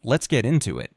Let's get into it.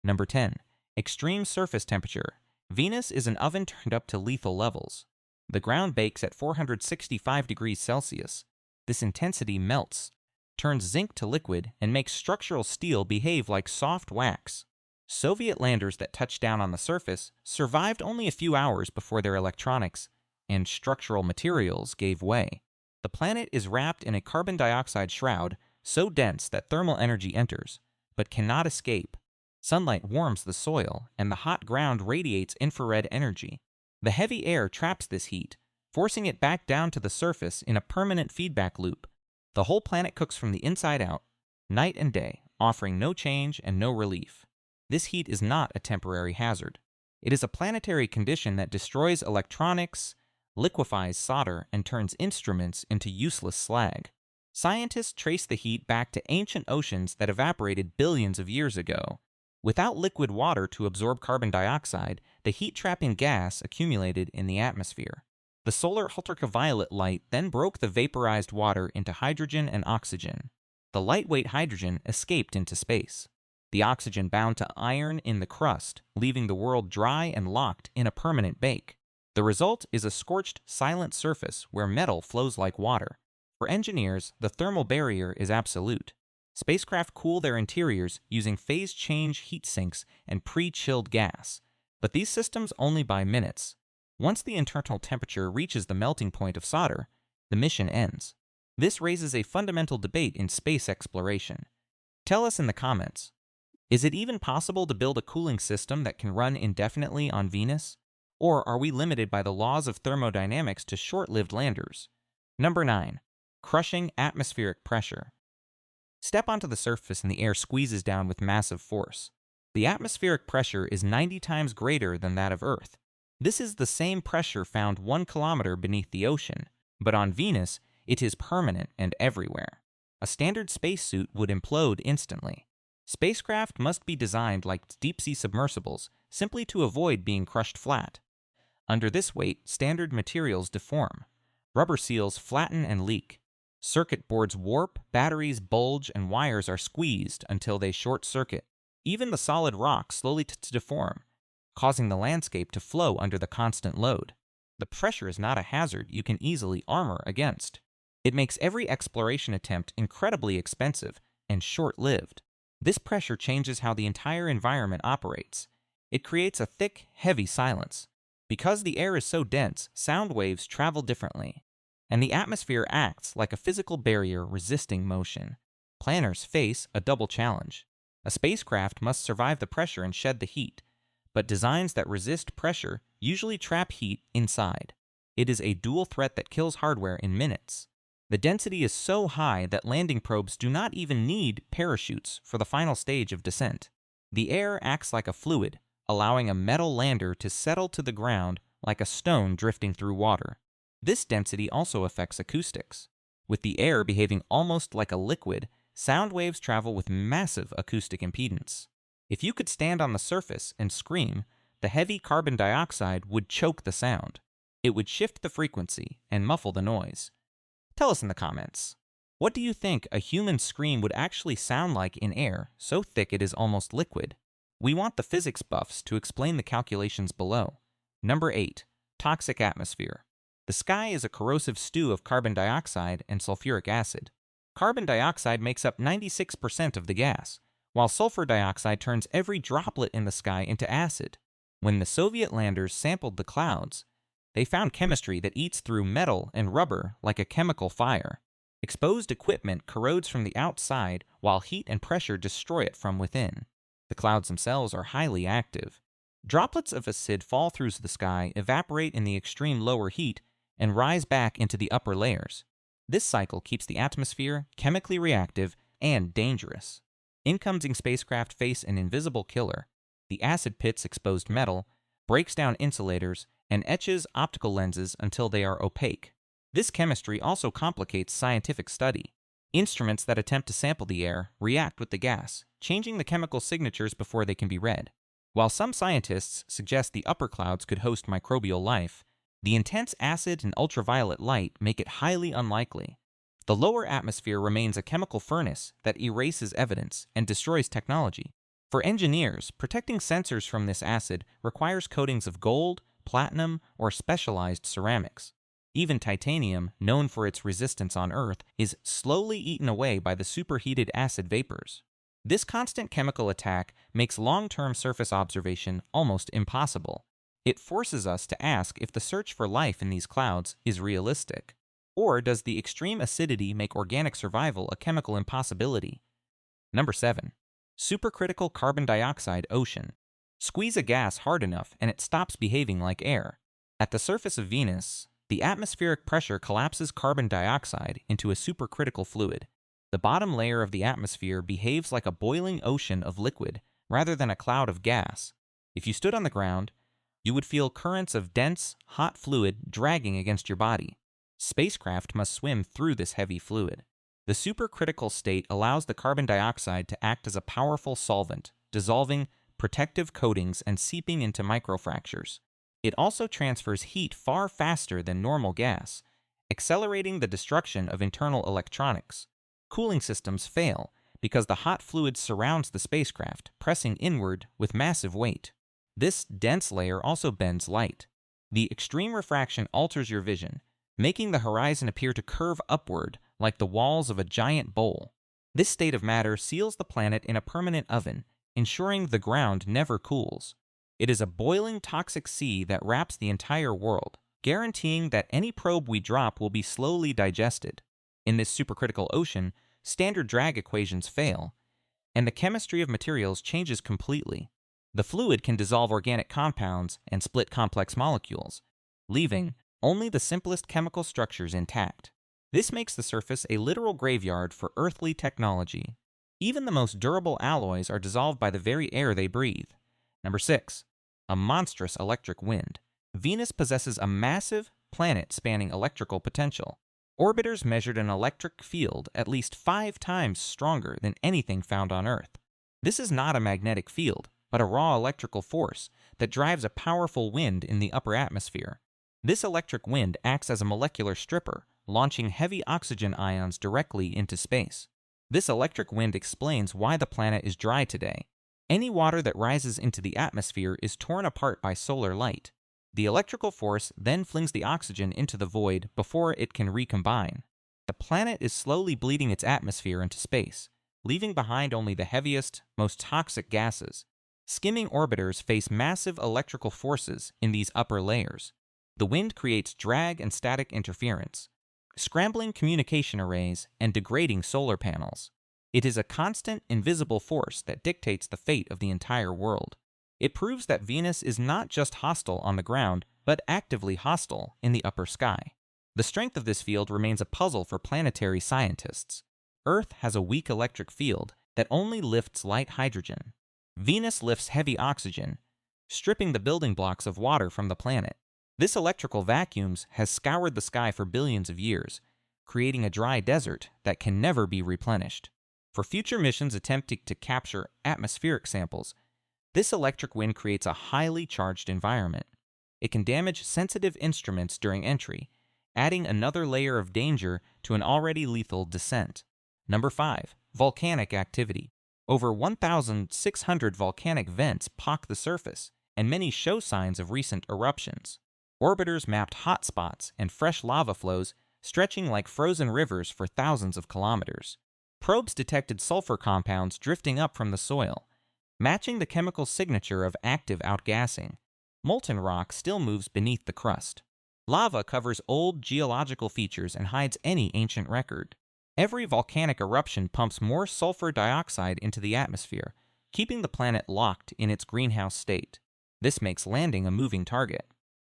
Number 10. Extreme surface temperature. Venus is an oven turned up to lethal levels. The ground bakes at 465 degrees Celsius. This intensity melts, turns zinc to liquid, and makes structural steel behave like soft wax. Soviet landers that touched down on the surface survived only a few hours before their electronics and structural materials gave way. The planet is wrapped in a carbon dioxide shroud so dense that thermal energy enters, but cannot escape. Sunlight warms the soil, and the hot ground radiates infrared energy. The heavy air traps this heat, forcing it back down to the surface in a permanent feedback loop. The whole planet cooks from the inside out, night and day, offering no change and no relief. This heat is not a temporary hazard. It is a planetary condition that destroys electronics, liquefies solder, and turns instruments into useless slag. Scientists trace the heat back to ancient oceans that evaporated billions of years ago. Without liquid water to absorb carbon dioxide, the heat-trapping gas accumulated in the atmosphere. The solar ultraviolet light then broke the vaporized water into hydrogen and oxygen. The lightweight hydrogen escaped into space. The oxygen bound to iron in the crust, leaving the world dry and locked in a permanent bake. The result is a scorched, silent surface where metal flows like water. For engineers, the thermal barrier is absolute. Spacecraft cool their interiors using phase change heat sinks and pre-chilled gas, but these systems only by minutes. Once the internal temperature reaches the melting point of solder, the mission ends. This raises a fundamental debate in space exploration. Tell us in the comments, is it even possible to build a cooling system that can run indefinitely on Venus? Or are we limited by the laws of thermodynamics to short-lived landers? Number 9. Crushing atmospheric pressure. Step onto the surface and the air squeezes down with massive force. The atmospheric pressure is 90 times greater than that of Earth. This is the same pressure found 1 kilometer beneath the ocean, but on Venus, it is permanent and everywhere. A standard spacesuit would implode instantly. Spacecraft must be designed like deep-sea submersibles, simply to avoid being crushed flat. Under this weight, standard materials deform. Rubber seals flatten and leak. Circuit boards warp, batteries bulge, and wires are squeezed until they short-circuit. Even the solid rock slowly deform, causing the landscape to flow under the constant load. The pressure is not a hazard you can easily armor against. It makes every exploration attempt incredibly expensive and short-lived. This pressure changes how the entire environment operates. It creates a thick, heavy silence. Because the air is so dense, sound waves travel differently, and the atmosphere acts like a physical barrier resisting motion. Planners face a double challenge. A spacecraft must survive the pressure and shed the heat, but designs that resist pressure usually trap heat inside. It is a dual threat that kills hardware in minutes. The density is so high that landing probes do not even need parachutes for the final stage of descent. The air acts like a fluid, allowing a metal lander to settle to the ground like a stone drifting through water. This density also affects acoustics. With the air behaving almost like a liquid, sound waves travel with massive acoustic impedance. If you could stand on the surface and scream, the heavy carbon dioxide would choke the sound. It would shift the frequency and muffle the noise. Tell us in the comments, what do you think a human scream would actually sound like in air so thick it is almost liquid? We want the physics buffs to explain the calculations below. Number 8. Toxic atmosphere. The sky is a corrosive stew of carbon dioxide and sulfuric acid. Carbon dioxide makes up 96% of the gas, while sulfur dioxide turns every droplet in the sky into acid. When the Soviet landers sampled the clouds, they found chemistry that eats through metal and rubber like a chemical fire. Exposed equipment corrodes from the outside while heat and pressure destroy it from within. The clouds themselves are highly active. Droplets of acid fall through the sky, evaporate in the extreme lower heat, and rise back into the upper layers. This cycle keeps the atmosphere chemically reactive and dangerous. Incoming spacecraft face an invisible killer. The acid pits exposed metal, breaks down insulators, and etches optical lenses until they are opaque. This chemistry also complicates scientific study. Instruments that attempt to sample the air react with the gas, changing the chemical signatures before they can be read. While some scientists suggest the upper clouds could host microbial life, the intense acid and ultraviolet light make it highly unlikely. The lower atmosphere remains a chemical furnace that erases evidence and destroys technology. For engineers, protecting sensors from this acid requires coatings of gold, platinum, or specialized ceramics. Even titanium, known for its resistance on Earth, is slowly eaten away by the superheated acid vapors. This constant chemical attack makes long-term surface observation almost impossible. It forces us to ask if the search for life in these clouds is realistic. Or does the extreme acidity make organic survival a chemical impossibility? Number 7. Supercritical carbon dioxide ocean. Squeeze a gas hard enough and it stops behaving like air. At the surface of Venus, the atmospheric pressure collapses carbon dioxide into a supercritical fluid. The bottom layer of the atmosphere behaves like a boiling ocean of liquid rather than a cloud of gas. If you stood on the ground, you would feel currents of dense, hot fluid dragging against your body. Spacecraft must swim through this heavy fluid. The supercritical state allows the carbon dioxide to act as a powerful solvent, dissolving protective coatings and seeping into microfractures. It also transfers heat far faster than normal gas, accelerating the destruction of internal electronics. Cooling systems fail because the hot fluid surrounds the spacecraft, pressing inward with massive weight. This dense layer also bends light. The extreme refraction alters your vision, making the horizon appear to curve upward like the walls of a giant bowl. This state of matter seals the planet in a permanent oven, ensuring the ground never cools. It is a boiling toxic sea that wraps the entire world, guaranteeing that any probe we drop will be slowly digested. In this supercritical ocean, standard drag equations fail, and the chemistry of materials changes completely. The fluid can dissolve organic compounds and split complex molecules, leaving only the simplest chemical structures intact. This makes the surface a literal graveyard for earthly technology. Even the most durable alloys are dissolved by the very air they breathe. Number 6. A monstrous electric wind. Venus possesses a massive, planet-spanning electrical potential. Orbiters measured an electric field at least 5 times stronger than anything found on Earth. This is not a magnetic field, but a raw electrical force that drives a powerful wind in the upper atmosphere. This electric wind acts as a molecular stripper, launching heavy oxygen ions directly into space. This electric wind explains why the planet is dry today. Any water that rises into the atmosphere is torn apart by solar light. The electrical force then flings the oxygen into the void before it can recombine. The planet is slowly bleeding its atmosphere into space, leaving behind only the heaviest, most toxic gases. Skimming orbiters face massive electrical forces in these upper layers. The wind creates drag and static interference, scrambling communication arrays and degrading solar panels. It is a constant, invisible force that dictates the fate of the entire world. It proves that Venus is not just hostile on the ground, but actively hostile in the upper sky. The strength of this field remains a puzzle for planetary scientists. Earth has a weak electric field that only lifts light hydrogen. Venus lifts heavy oxygen, stripping the building blocks of water from the planet. This electrical vacuum has scoured the sky for billions of years, creating a dry desert that can never be replenished. For future missions attempting to capture atmospheric samples, this electric wind creates a highly charged environment. It can damage sensitive instruments during entry, adding another layer of danger to an already lethal descent. Number 5. Volcanic activity. Over 1,600 volcanic vents pock the surface, and many show signs of recent eruptions. Orbiters mapped hotspots and fresh lava flows stretching like frozen rivers for thousands of kilometers. Probes detected sulfur compounds drifting up from the soil, matching the chemical signature of active outgassing. Molten rock still moves beneath the crust. Lava covers old geological features and hides any ancient record. Every volcanic eruption pumps more sulfur dioxide into the atmosphere, keeping the planet locked in its greenhouse state. This makes landing a moving target.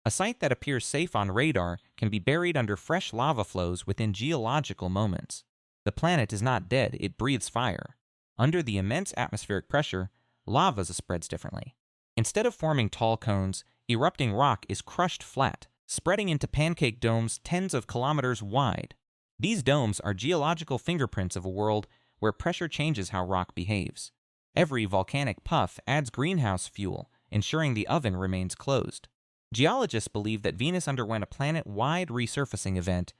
A site that appears safe on radar can be buried under fresh lava flows within geological moments. The planet is not dead, it breathes fire. Under the immense atmospheric pressure, lava spreads differently. Instead of forming tall cones, erupting rock is crushed flat, spreading into pancake domes tens of kilometers wide. These domes are geological fingerprints of a world where pressure changes how rock behaves. Every volcanic puff adds greenhouse fuel, ensuring the oven remains closed. Geologists believe that Venus underwent a planet-wide resurfacing event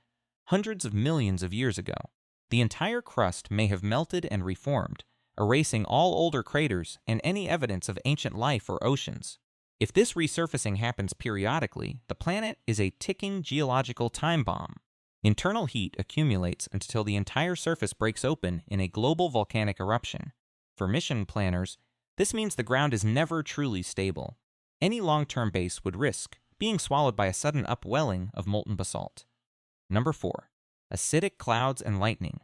hundreds of millions of years ago. The entire crust may have melted and reformed, erasing all older craters and any evidence of ancient life or oceans. If this resurfacing happens periodically, the planet is a ticking geological time bomb. Internal heat accumulates until the entire surface breaks open in a global volcanic eruption. For mission planners, this means the ground is never truly stable. Any long-term base would risk being swallowed by a sudden upwelling of molten basalt. Number 4. Acidic clouds and lightning.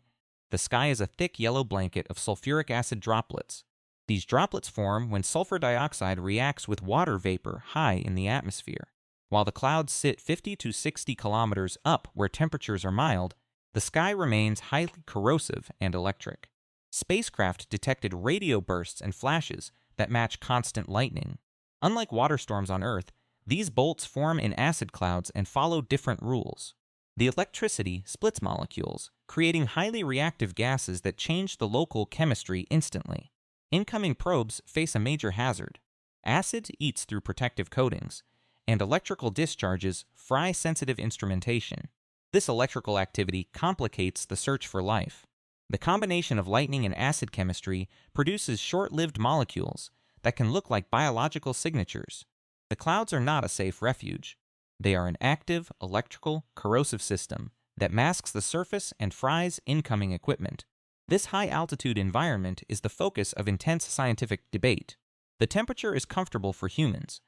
The sky is a thick yellow blanket of sulfuric acid droplets. These droplets form when sulfur dioxide reacts with water vapor high in the atmosphere. While the clouds sit 50 to 60 kilometers up where temperatures are mild, the sky remains highly corrosive and electric. Spacecraft detected radio bursts and flashes that match constant lightning. Unlike water storms on Earth, these bolts form in acid clouds and follow different rules. The electricity splits molecules, creating highly reactive gases that change the local chemistry instantly. Incoming probes face a major hazard. Acid eats through protective coatings, and electrical discharges fry sensitive instrumentation. This electrical activity complicates the search for life. The combination of lightning and acid chemistry produces short-lived molecules that can look like biological signatures. The clouds are not a safe refuge. They are an active, electrical, corrosive system that masks the surface and fries incoming equipment. This high-altitude environment is the focus of intense scientific debate. The temperature is comfortable for humans,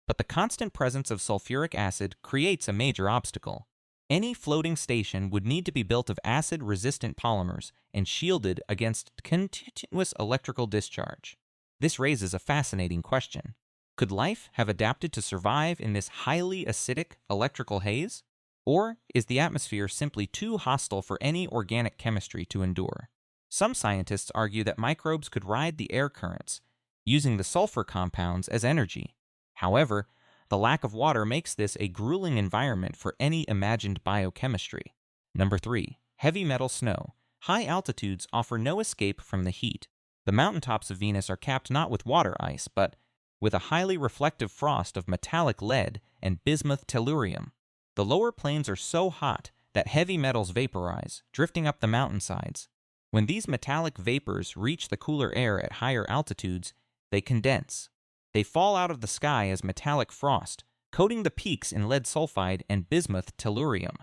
but the constant presence of sulfuric acid creates a major obstacle. Any floating station would need to be built of acid-resistant polymers and shielded against continuous electrical discharge. This raises a fascinating question. Could life have adapted to survive in this highly acidic electrical haze? Or is the atmosphere simply too hostile for any organic chemistry to endure? Some scientists argue that microbes could ride the air currents, using the sulfur compounds as energy. However, the lack of water makes this a grueling environment for any imagined biochemistry. Number 3. Heavy metal snow. High altitudes offer no escape from the heat. The mountaintops of Venus are capped not with water ice, but with a highly reflective frost of metallic lead and bismuth tellurium. The lower plains are so hot that heavy metals vaporize, drifting up the mountainsides. When these metallic vapors reach the cooler air at higher altitudes, they condense. They fall out of the sky as metallic frost, coating the peaks in lead sulfide and bismuth tellurium.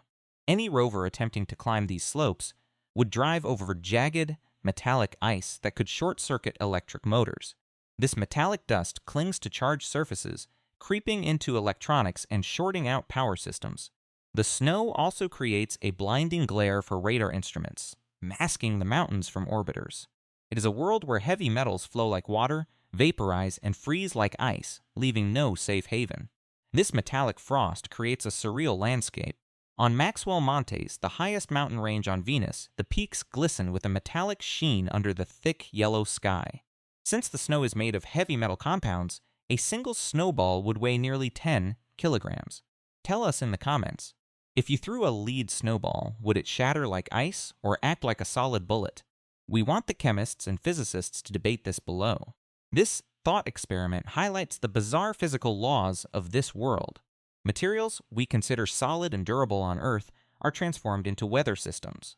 Any rover attempting to climb these slopes would drive over jagged, metallic ice that could short-circuit electric motors. This metallic dust clings to charged surfaces, creeping into electronics and shorting out power systems. The snow also creates a blinding glare for radar instruments, masking the mountains from orbiters. It is a world where heavy metals flow like water, vaporize, and freeze like ice, leaving no safe haven. This metallic frost creates a surreal landscape. On Maxwell Montes, the highest mountain range on Venus, the peaks glisten with a metallic sheen under the thick yellow sky. Since the snow is made of heavy metal compounds, a single snowball would weigh nearly 10 kilograms. Tell us in the comments. If you threw a lead snowball, would it shatter like ice or act like a solid bullet? We want the chemists and physicists to debate this below. This thought experiment highlights the bizarre physical laws of this world. Materials we consider solid and durable on Earth are transformed into weather systems.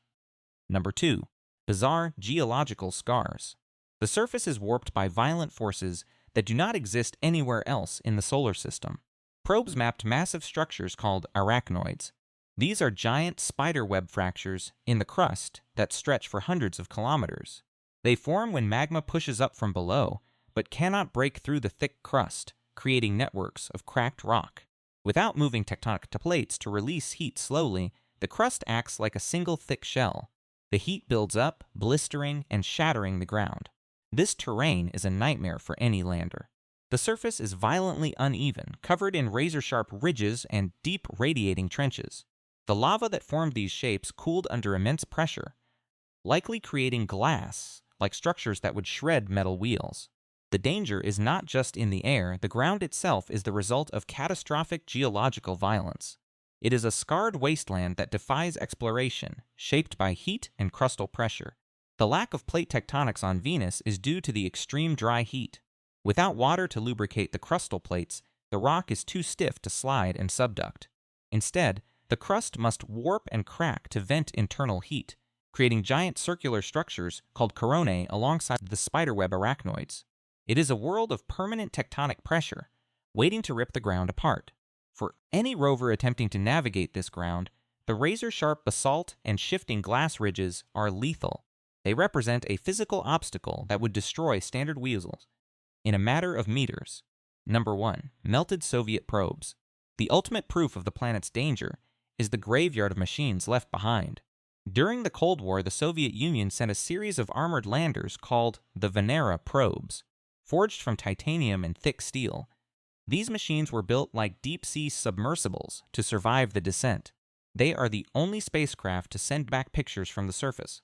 Number 2. Bizarre geological scars. The surface is warped by violent forces that do not exist anywhere else in the solar system. Probes mapped massive structures called arachnoids. These are giant spiderweb fractures in the crust that stretch for hundreds of kilometers. They form when magma pushes up from below, but cannot break through the thick crust, creating networks of cracked rock. Without moving tectonic plates to release heat slowly, the crust acts like a single thick shell. The heat builds up, blistering and shattering the ground. This terrain is a nightmare for any lander. The surface is violently uneven, covered in razor-sharp ridges and deep radiating trenches. The lava that formed these shapes cooled under immense pressure, likely creating glass-like structures that would shred metal wheels. The danger is not just in the air, the ground itself is the result of catastrophic geological violence. It is a scarred wasteland that defies exploration, shaped by heat and crustal pressure. The lack of plate tectonics on Venus is due to the extreme dry heat. Without water to lubricate the crustal plates, the rock is too stiff to slide and subduct. Instead, the crust must warp and crack to vent internal heat, creating giant circular structures called coronae alongside the spiderweb arachnoids. It is a world of permanent tectonic pressure, waiting to rip the ground apart. For any rover attempting to navigate this ground, the razor-sharp basalt and shifting glass ridges are lethal. They represent a physical obstacle that would destroy standard wheels in a matter of meters. Number 1. Melted Soviet probes. The ultimate proof of the planet's danger is the graveyard of machines left behind. During the Cold War, the Soviet Union sent a series of armored landers called the Venera probes, forged from titanium and thick steel. These machines were built like deep-sea submersibles to survive the descent. They are the only spacecraft to send back pictures from the surface.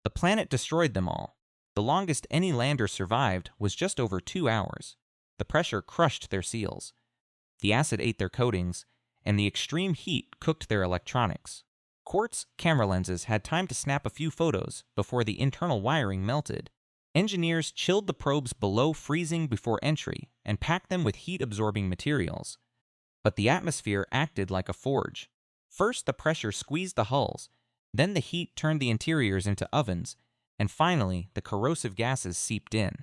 The planet destroyed them all. The longest any lander survived was just over 2 hours. The pressure crushed their seals. The acid ate their coatings, and the extreme heat cooked their electronics. Quartz camera lenses had time to snap a few photos before the internal wiring melted. Engineers chilled the probes below freezing before entry and packed them with heat-absorbing materials. But the atmosphere acted like a forge. First, the pressure squeezed the hulls, then the heat turned the interiors into ovens, and finally, the corrosive gases seeped in.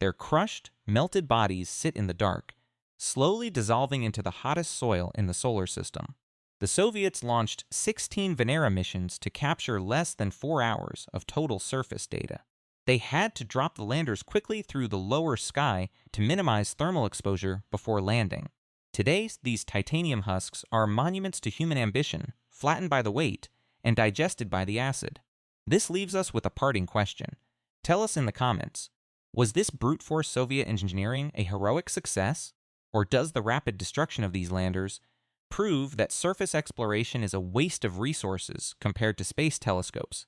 Their crushed, melted bodies sit in the dark, slowly dissolving into the hottest soil in the solar system. The Soviets launched 16 Venera missions to capture less than 4 hours of total surface data. They had to drop the landers quickly through the lower sky to minimize thermal exposure before landing. Today, these titanium husks are monuments to human ambition, flattened by the weight and digested by the acid. This leaves us with a parting question. Tell us in the comments, was this brute force Soviet engineering a heroic success? Or does the rapid destruction of these landers prove that surface exploration is a waste of resources compared to space telescopes?